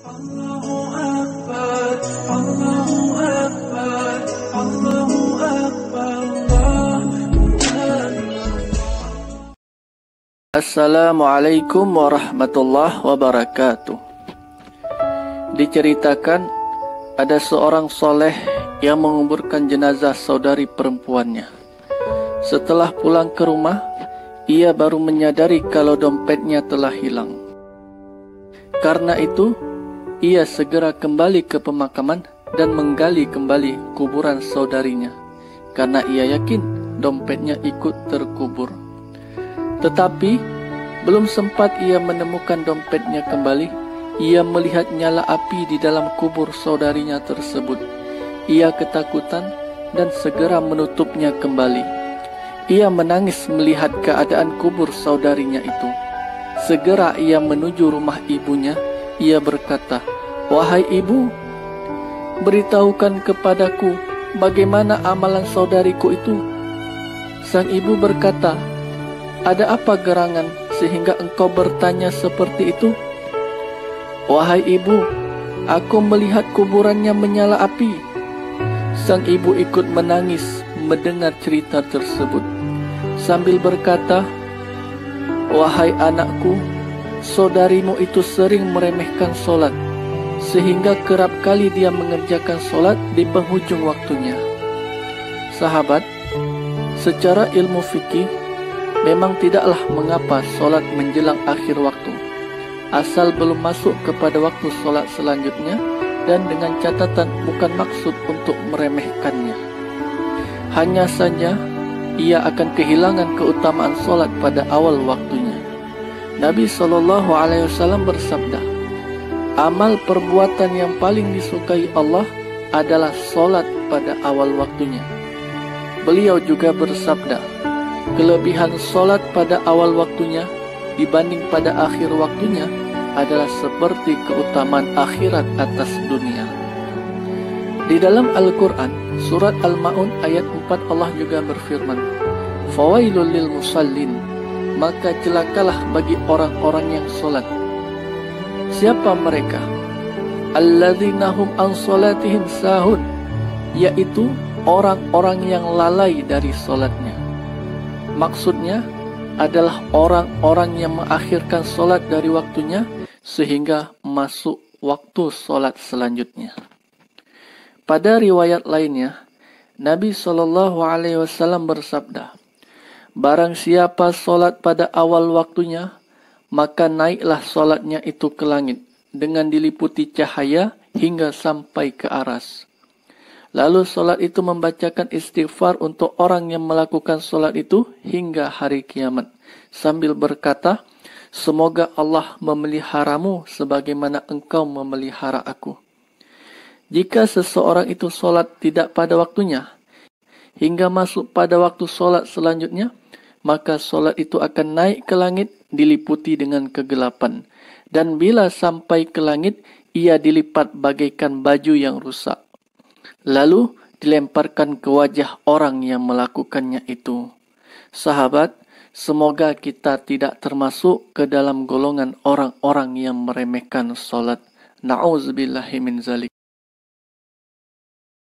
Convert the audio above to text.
Allahu Akbar, Allahu Akbar, Allahu Akbar, Allahu Akbar. Assalamualaikum warahmatullahi wabarakatuh. Diceritakan ada seorang soleh yang menguburkan jenazah saudari perempuannya. Setelah pulang ke rumah, ia baru menyadari kalau dompetnya telah hilang. Karena itu, ia segera kembali ke pemakaman dan menggali kembali kuburan saudarinya, karena ia yakin dompetnya ikut terkubur. Tetapi, belum sempat ia menemukan dompetnya kembali, ia melihat nyala api di dalam kubur saudarinya tersebut. Ia ketakutan dan segera menutupnya kembali. Ia menangis melihat keadaan kubur saudarinya itu. Segera ia menuju rumah ibunya. Ia berkata, "Wahai ibu, beritahukan kepadaku bagaimana amalan saudariku itu." Sang ibu berkata, "Ada apa gerangan sehingga engkau bertanya seperti itu?" "Wahai ibu, aku melihat kuburannya menyala api." Sang ibu ikut menangis mendengar cerita tersebut, sambil berkata, "Wahai anakku, saudarimu itu sering meremehkan solat, sehingga kerap kali dia mengerjakan solat di penghujung waktunya." Sahabat, secara ilmu fikih, memang tidaklah mengapa solat menjelang akhir waktu, asal belum masuk kepada waktu solat selanjutnya, dan dengan catatan bukan maksud untuk meremehkannya. Hanya saja, ia akan kehilangan keutamaan solat pada awal waktunya. Nabi SAW bersabda, "Amal perbuatan yang paling disukai Allah adalah solat pada awal waktunya." Beliau juga bersabda, "Kelebihan solat pada awal waktunya dibanding pada akhir waktunya adalah seperti keutamaan akhirat atas dunia." Di dalam Al-Quran, surat Al-Ma'un ayat 4, Allah juga berfirman, "Fawailul lil musallin," maka celakalah bagi orang-orang yang solat. Siapa mereka? Alladzina hum an solatihim sahun, yaitu orang-orang yang lalai dari solatnya. Maksudnya adalah orang-orang yang mengakhirkan solat dari waktunya sehingga masuk waktu solat selanjutnya. Pada riwayat lainnya, Nabi SAW bersabda, "Barang siapa solat pada awal waktunya, maka naiklah solatnya itu ke langit dengan diliputi cahaya hingga sampai ke aras. Lalu solat itu membacakan istighfar untuk orang yang melakukan solat itu hingga hari kiamat, sambil berkata, 'Semoga Allah memeliharamu sebagaimana engkau memelihara aku.' Jika seseorang itu solat tidak pada waktunya, hingga masuk pada waktu solat selanjutnya, maka solat itu akan naik ke langit diliputi dengan kegelapan. Dan bila sampai ke langit, ia dilipat bagaikan baju yang rusak. Lalu dilemparkan ke wajah orang yang melakukannya itu." Sahabat, semoga kita tidak termasuk ke dalam golongan orang-orang yang meremehkan solat. Na'udzubillahi min zalik.